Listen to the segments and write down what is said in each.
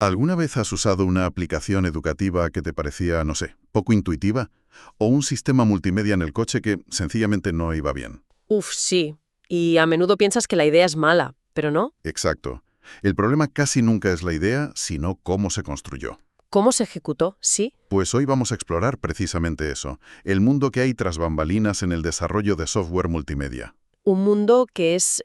¿Alguna vez has usado una aplicación educativa que te parecía, no sé, poco intuitiva? ¿O un sistema multimedia en el coche que sencillamente no iba bien? Uf, sí. Y a menudo piensas que la idea es mala, pero no. Exacto. El problema casi nunca es la idea, sino cómo se construyó. ¿Cómo se ejecutó? Sí. Pues hoy vamos a explorar precisamente eso, el mundo que hay tras bambalinas en el desarrollo de software multimedia. Un mundo que es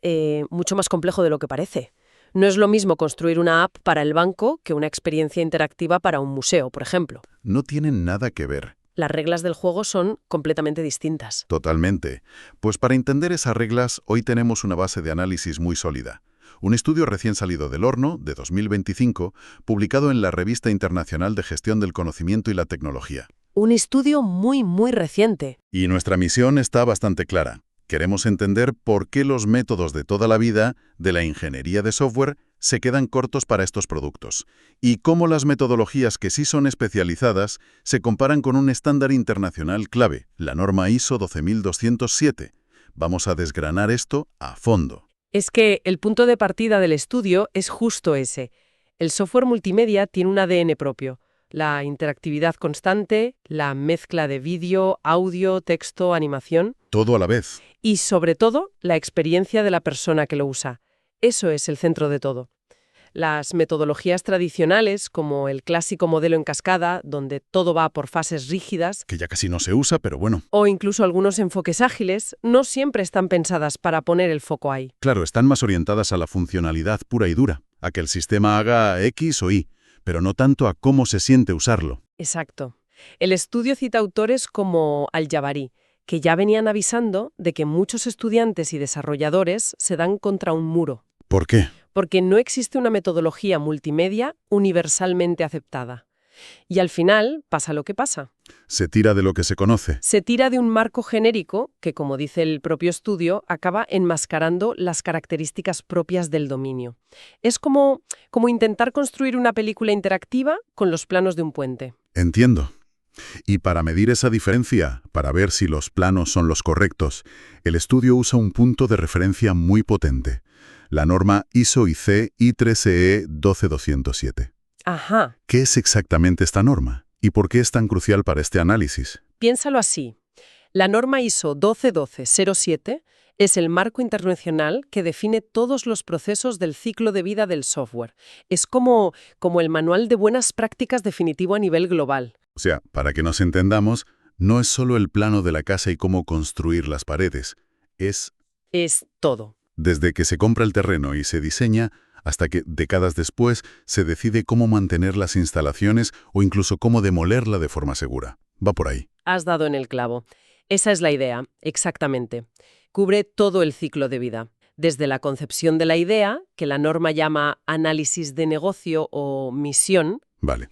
mucho más complejo de lo que parece. No es lo mismo construir una app para el banco que una experiencia interactiva para un museo, por ejemplo. No tienen nada que ver. Las reglas del juego son completamente distintas. Totalmente. Pues para entender esas reglas, hoy tenemos una base de análisis muy sólida. Un estudio recién salido del horno, de 2025, publicado en la Revista Internacional de Gestión del Conocimiento y la Tecnología. Un estudio muy reciente. Y nuestra misión está bastante clara. Queremos entender por qué los métodos de toda la vida de la ingeniería de software se quedan cortos para estos productos, y cómo las metodologías que sí son especializadas se comparan con un estándar internacional clave, la norma ISO 12207. Vamos a desgranar esto a fondo. Es que el punto de partida del estudio es justo ese. El software multimedia tiene un ADN propio. La interactividad constante, la mezcla de vídeo, audio, texto, animación Todo a la vez. y, sobre todo, la experiencia de la persona que lo usa. Eso es el centro de todo. Las metodologías tradicionales, como el clásico modelo en cascada, donde todo va por fases rígidas, Que ya casi no se usa, pero bueno. o incluso algunos enfoques ágiles, no siempre están pensadas para poner el foco ahí. Claro, están más orientadas a la funcionalidad pura y dura, a que el sistema haga X o Y, pero no tanto a cómo se siente usarlo. Exacto. El estudio cita autores como Al-Jabari, que ya venían avisando de que muchos estudiantes y desarrolladores se dan contra un muro, ¿Por qué? porque no existe una metodología multimedia universalmente aceptada. Y al final pasa lo que pasa. Se tira de lo que se conoce. Se tira de un marco genérico que, como dice el propio estudio, acaba enmascarando las características propias del dominio. Es como intentar construir una película interactiva con los planos de un puente. Entiendo. Y para medir esa diferencia, para ver si los planos son los correctos, el estudio usa un punto de referencia muy potente, la norma ISO/IEC I3CE 12207. Ajá. ¿Qué es exactamente esta norma? ¿Y por qué es tan crucial para este análisis? Piénsalo así. La norma ISO 12207 es el marco internacional que define todos los procesos del ciclo de vida del software. Es como el manual de buenas prácticas definitivo a nivel global. O sea, para que nos entendamos, no es solo el plano de la casa y cómo construir las paredes. Es Es todo. desde que se compra el terreno y se diseña, hasta que, décadas después, se decide cómo mantener las instalaciones o incluso cómo demolerla de forma segura. Va por ahí. Has dado en el clavo. Esa es la idea, exactamente. Cubre todo el ciclo de vida. Desde la concepción de la idea, que la norma llama análisis de negocio o misión, Vale.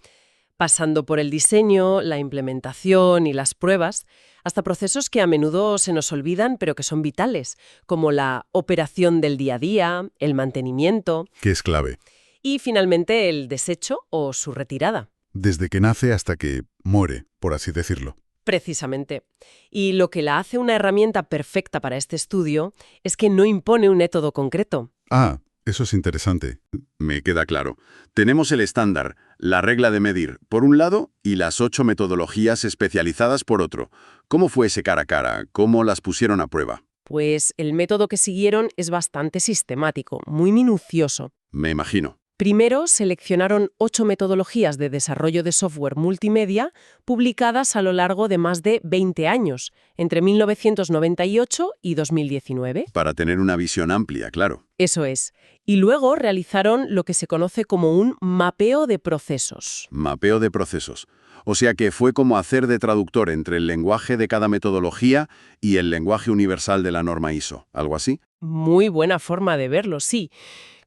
pasando por el diseño, la implementación y las pruebas, hasta procesos que a menudo se nos olvidan pero que son vitales, como la operación del día a día, el mantenimiento ¿Qué es clave? y finalmente el desecho o su retirada. Desde que nace hasta que muere, por así decirlo. Precisamente. Y lo que la hace una herramienta perfecta para este estudio es que no impone un método concreto. Ah, eso es interesante. Me queda claro. Tenemos el estándar, la regla de medir, por un lado, y las 8 metodologías especializadas por otro. ¿Cómo fue ese cara a cara? ¿Cómo las pusieron a prueba? Pues el método que siguieron es bastante sistemático, muy minucioso. Me imagino. Primero, seleccionaron 8 metodologías de desarrollo de software multimedia publicadas a lo largo de más de 20 años, entre 1998 y 2019. Para tener una visión amplia, claro. Eso es. Y luego realizaron lo que se conoce como un mapeo de procesos. Mapeo de procesos. O sea que fue como hacer de traductor entre el lenguaje de cada metodología y el lenguaje universal de la norma ISO. ¿Algo así? Muy buena forma de verlo, sí.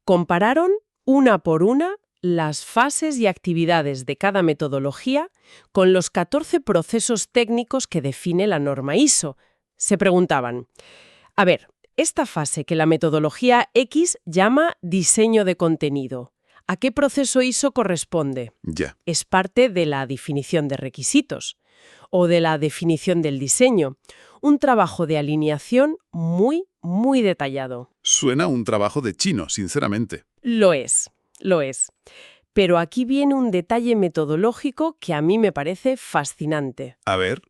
Compararon una por una las fases y actividades de cada metodología con los 14 procesos técnicos que define la norma ISO. Se preguntaban, a ver, esta fase que la metodología X llama diseño de contenido, ¿a qué proceso ISO corresponde? Ya. Es parte de la definición de requisitos o de la definición del diseño. Un trabajo de alineación muy detallado. Suena un trabajo de chino, sinceramente. Lo es. Pero aquí viene un detalle metodológico que a mí me parece fascinante. A ver.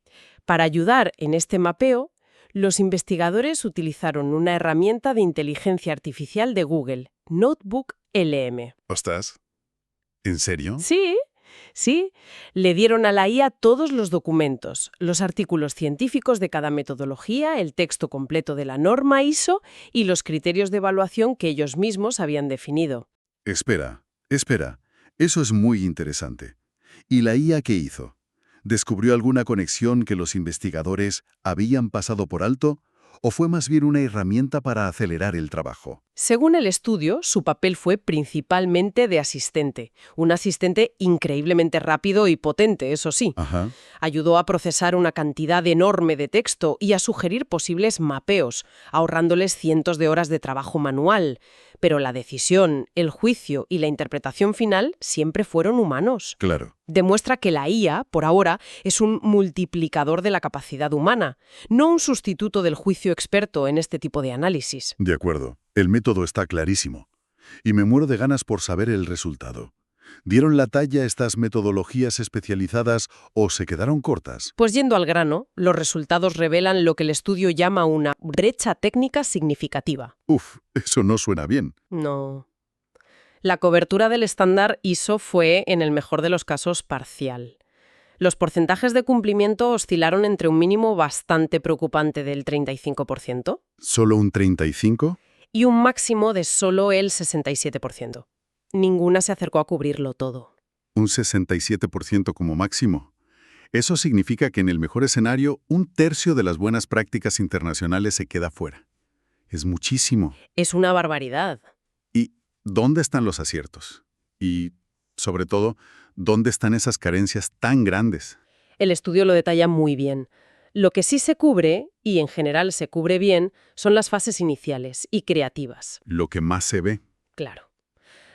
Para ayudar en este mapeo, los investigadores utilizaron una herramienta de inteligencia artificial de Google, Notebook LM. Ostras. ¿En serio? Sí, sí. Le dieron a la IA todos los documentos, los artículos científicos de cada metodología, el texto completo de la norma ISO y los criterios de evaluación que ellos mismos habían definido. Espera. Eso es muy interesante. ¿Y la IA qué hizo? ¿Descubrió alguna conexión que los investigadores habían pasado por alto? ¿O fue más bien una herramienta para acelerar el trabajo? Según el estudio, su papel fue principalmente de asistente, un asistente increíblemente rápido y potente, eso sí. Ajá. Ayudó a procesar una cantidad enorme de texto y a sugerir posibles mapeos, ahorrándoles cientos de horas de trabajo manual. Pero la decisión, el juicio y la interpretación final siempre fueron humanos. Claro. Demuestra que la IA, por ahora, es un multiplicador de la capacidad humana, no un sustituto del juicio experto en este tipo de análisis. De acuerdo. El método está clarísimo. Y me muero de ganas por saber el resultado. ¿Dieron la talla estas metodologías especializadas o se quedaron cortas? Pues yendo al grano, los resultados revelan lo que el estudio llama una brecha técnica significativa. Uf, eso no suena bien. No. La cobertura del estándar ISO fue, en el mejor de los casos, parcial. Los porcentajes de cumplimiento oscilaron entre un mínimo bastante preocupante del 35%. ¿Solo un 35%? Y un máximo de solo el 67%. Ninguna se acercó a cubrirlo todo. Un 67% como máximo. Eso significa que en el mejor escenario, un tercio de las buenas prácticas internacionales se queda fuera. Es muchísimo. Es una barbaridad. ¿Y dónde están los aciertos? Y, sobre todo, ¿dónde están esas carencias tan grandes? El estudio lo detalla muy bien. Lo que sí se cubre, y en general se cubre bien, son las fases iniciales y creativas. Lo que más se ve. Claro.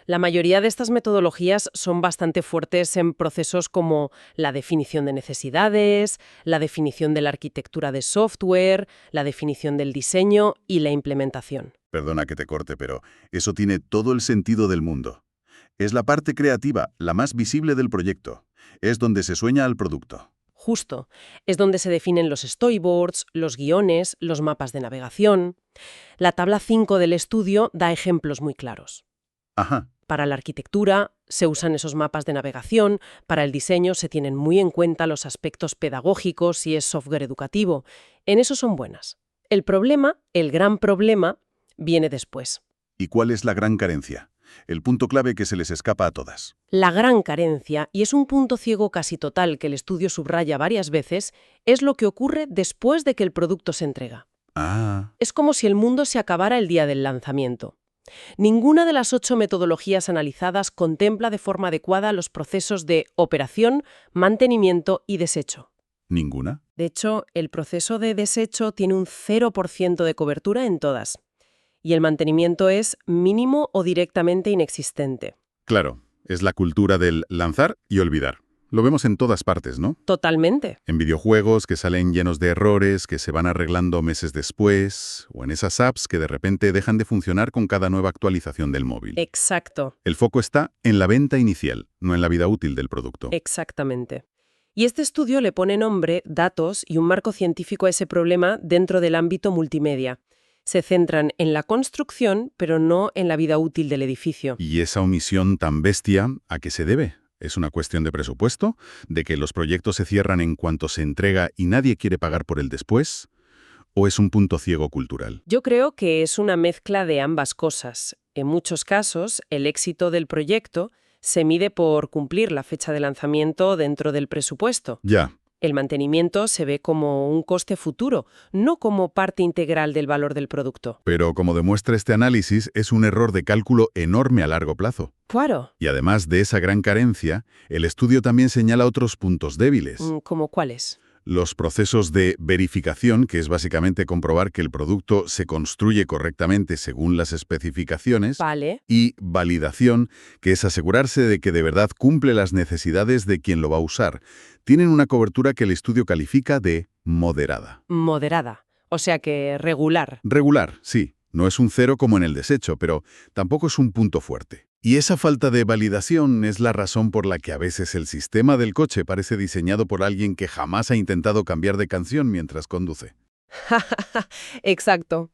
La mayoría de estas metodologías son bastante fuertes en procesos como la definición de necesidades, la definición de la arquitectura de software, la definición del diseño y la implementación. Perdona que te corte, pero eso tiene todo el sentido del mundo. Es la parte creativa, la más visible del proyecto. Es donde se sueña al producto. Justo. Es donde se definen los storyboards, los guiones, los mapas de navegación. La tabla 5 del estudio da ejemplos muy claros. Ajá. Para la arquitectura se usan esos mapas de navegación, para el diseño se tienen muy en cuenta los aspectos pedagógicos si es software educativo. En eso son buenas. El problema, el gran problema, viene después. ¿Y cuál es la gran carencia? El punto clave que se les escapa a todas. La gran carencia, y es un punto ciego casi total que el estudio subraya varias veces, es lo que ocurre después de que el producto se entrega. Ah. Es como si el mundo se acabara el día del lanzamiento. Ninguna de las 8 metodologías analizadas contempla de forma adecuada los procesos de operación, mantenimiento y desecho. ¿Ninguna? De hecho, el proceso de desecho tiene un 0% de cobertura en todas. Y el mantenimiento es mínimo o directamente inexistente. Claro, es la cultura del lanzar y olvidar. Lo vemos en todas partes, ¿no? Totalmente. En videojuegos que salen llenos de errores, que se van arreglando meses después, o en esas apps que de repente dejan de funcionar con cada nueva actualización del móvil. Exacto. El foco está en la venta inicial, no en la vida útil del producto. Exactamente. Y este estudio le pone nombre, datos y un marco científico a ese problema dentro del ámbito multimedia. Se centran en la construcción, pero no en la vida útil del edificio. ¿Y esa omisión tan bestia, a qué se debe? ¿Es una cuestión de presupuesto? ¿De que los proyectos se cierran en cuanto se entrega y nadie quiere pagar por el después? ¿O es un punto ciego cultural? Yo creo que es una mezcla de ambas cosas. En muchos casos, el éxito del proyecto se mide por cumplir la fecha de lanzamiento dentro del presupuesto. Ya. El mantenimiento se ve como un coste futuro, no como parte integral del valor del producto. Pero como demuestra este análisis, es un error de cálculo enorme a largo plazo. Claro. Y además de esa gran carencia, el estudio también señala otros puntos débiles. ¿Cómo cuáles? Los procesos de verificación, que es básicamente comprobar que el producto se construye correctamente según las especificaciones, Vale. y validación, que es asegurarse de que de verdad cumple las necesidades de quien lo va a usar, tienen una cobertura que el estudio califica de moderada. Moderada. O sea que regular. Regular, sí. No es un 0 como en el desecho, pero tampoco es un punto fuerte. Y esa falta de validación es la razón por la que a veces el sistema del coche parece diseñado por alguien que jamás ha intentado cambiar de canción mientras conduce. Exacto.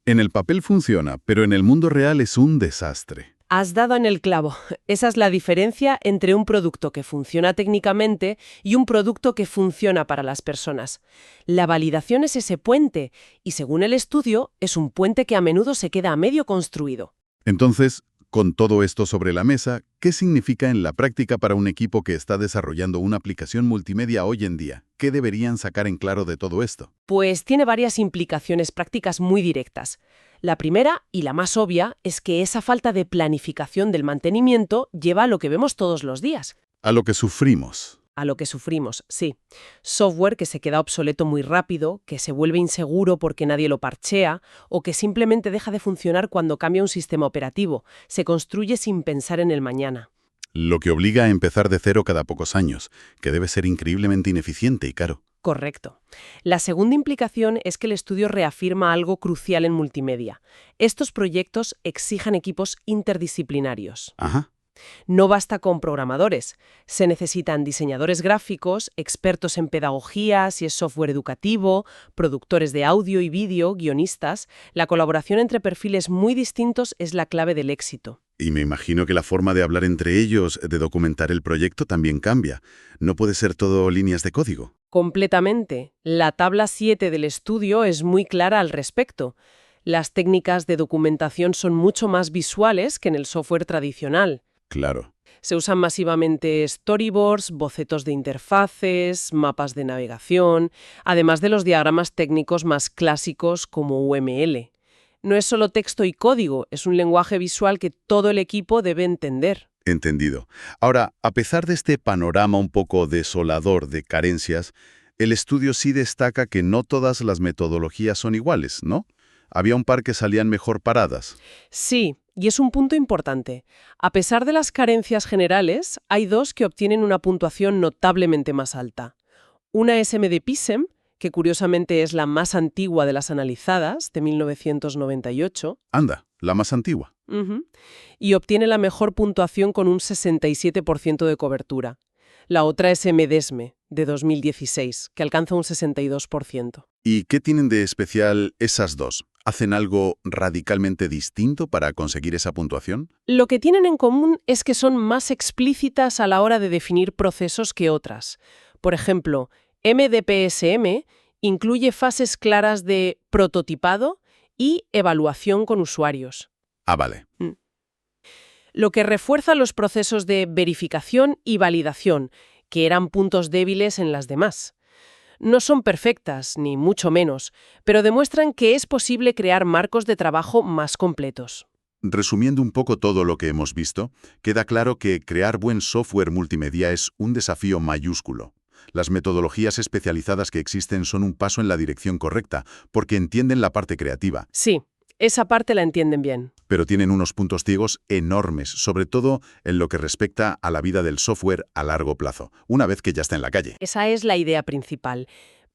En el papel funciona, pero en el mundo real es un desastre. Has dado en el clavo. Esa es la diferencia entre un producto que funciona técnicamente y un producto que funciona para las personas. La validación es ese puente, y según el estudio, es un puente que a menudo se queda a medio construido. Entonces, con todo esto sobre la mesa, ¿qué significa en la práctica para un equipo que está desarrollando una aplicación multimedia hoy en día? ¿Qué deberían sacar en claro de todo esto? Pues tiene varias implicaciones prácticas muy directas. La primera, y la más obvia, es que esa falta de planificación del mantenimiento lleva a lo que vemos todos los días. A lo que sufrimos. A lo que sufrimos, sí. Software que se queda obsoleto muy rápido, que se vuelve inseguro porque nadie lo parchea, o que simplemente deja de funcionar cuando cambia un sistema operativo. Se construye sin pensar en el mañana. Lo que obliga a empezar de cero cada pocos años, que debe ser increíblemente ineficiente y caro. Correcto. La segunda implicación es que el estudio reafirma algo crucial en multimedia. Estos proyectos exigen equipos interdisciplinarios. Ajá. No basta con programadores. Se necesitan diseñadores gráficos, expertos en pedagogía, si es software educativo, productores de audio y vídeo, guionistas. La colaboración entre perfiles muy distintos es la clave del éxito. Y me imagino que la forma de hablar entre ellos, de documentar el proyecto, también cambia. No puede ser todo líneas de código. Completamente. La tabla 7 del estudio es muy clara al respecto. Las técnicas de documentación son mucho más visuales que en el software tradicional. Claro. Se usan masivamente storyboards, bocetos de interfaces, mapas de navegación, además de los diagramas técnicos más clásicos como UML. No es solo texto y código, es un lenguaje visual que todo el equipo debe entender. Entendido. Ahora, a pesar de este panorama un poco desolador de carencias, el estudio sí destaca que no todas las metodologías son iguales, ¿no? Había un par que salían mejor paradas. Sí, y es un punto importante. A pesar de las carencias generales, hay dos que obtienen una puntuación notablemente más alta. Una es MDPISM, que curiosamente es la más antigua de las analizadas, de 1998. Anda, la más antigua. Y obtiene la mejor puntuación con un 67% de cobertura. La otra es MEDESME, de 2016, que alcanza un 62%. ¿Y qué tienen de especial esas dos? ¿Hacen algo radicalmente distinto para conseguir esa puntuación? Lo que tienen en común es que son más explícitas a la hora de definir procesos que otras. Por ejemplo, MDPSM incluye fases claras de prototipado y evaluación con usuarios. Ah, vale. Lo que refuerza los procesos de verificación y validación, que eran puntos débiles en las demás. No son perfectas, ni mucho menos, pero demuestran que es posible crear marcos de trabajo más completos. Resumiendo un poco todo lo que hemos visto, queda claro que crear buen software multimedia es un desafío mayúsculo. Las metodologías especializadas que existen son un paso en la dirección correcta, porque entienden la parte creativa. Sí, esa parte la entienden bien. Pero tienen unos puntos ciegos enormes, sobre todo en lo que respecta a la vida del software a largo plazo, una vez que ya está en la calle. Esa es la idea principal.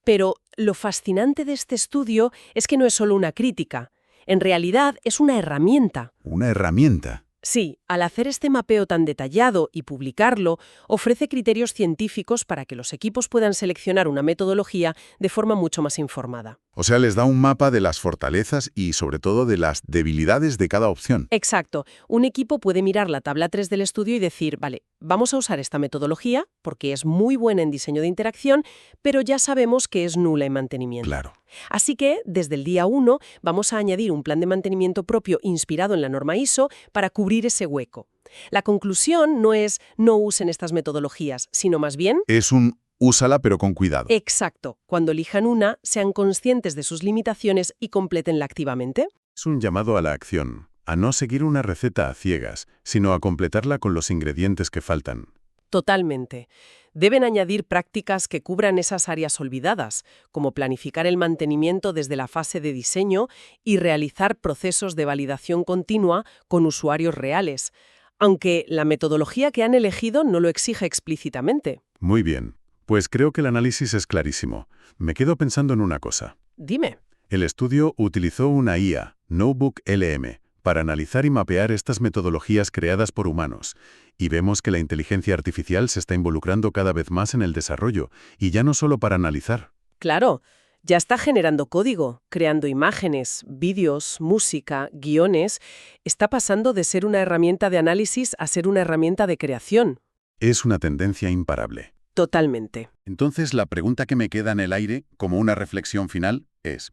Pero lo fascinante de este estudio es que no es solo una crítica. En realidad es una herramienta. ¿Una herramienta? Sí, al hacer este mapeo tan detallado y publicarlo, ofrece criterios científicos para que los equipos puedan seleccionar una metodología de forma mucho más informada. O sea, les da un mapa de las fortalezas y, sobre todo, de las debilidades de cada opción. Exacto. Un equipo puede mirar la tabla 3 del estudio y decir, vale, vamos a usar esta metodología porque es muy buena en diseño de interacción, pero ya sabemos que es nula en mantenimiento. Claro. Así que, desde el día 1, vamos a añadir un plan de mantenimiento propio inspirado en la norma ISO para cubrir ese hueco. La conclusión no es no usen estas metodologías, sino más bien... Es un úsala pero con cuidado. Exacto. Cuando elijan una, sean conscientes de sus limitaciones y complétenla activamente. Es un llamado a la acción, a no seguir una receta a ciegas, sino a completarla con los ingredientes que faltan. Totalmente. Deben añadir prácticas que cubran esas áreas olvidadas, como planificar el mantenimiento desde la fase de diseño y realizar procesos de validación continua con usuarios reales, aunque la metodología que han elegido no lo exige explícitamente. Muy bien. Pues creo que el análisis es clarísimo. Me quedo pensando en una cosa. Dime. El estudio utilizó una IA, Notebook LM, para analizar y mapear estas metodologías creadas por humanos. Y vemos que la inteligencia artificial se está involucrando cada vez más en el desarrollo, y ya no solo para analizar. Claro, ya está generando código, creando imágenes, vídeos, música, guiones. Está pasando de ser una herramienta de análisis a ser una herramienta de creación. Es una tendencia imparable. Totalmente. Entonces, la pregunta que me queda en el aire, como una reflexión final, es: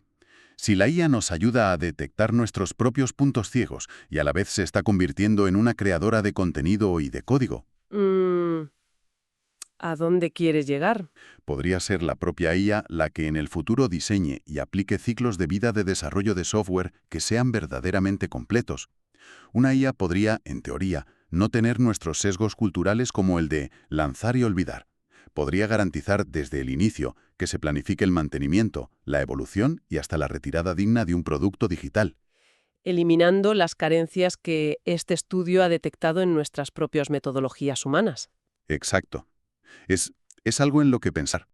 si la IA nos ayuda a detectar nuestros propios puntos ciegos y a la vez se está convirtiendo en una creadora de contenido y de código, ¿A dónde quieres llegar? podría ser la propia IA la que en el futuro diseñe y aplique ciclos de vida de desarrollo de software que sean verdaderamente completos. Una IA podría, en teoría, no tener nuestros sesgos culturales como el de lanzar y olvidar. Podría garantizar desde el inicio que se planifique el mantenimiento, la evolución y hasta la retirada digna de un producto digital. Eliminando las carencias que este estudio ha detectado en nuestras propias metodologías humanas. Exacto. Es algo en lo que pensar.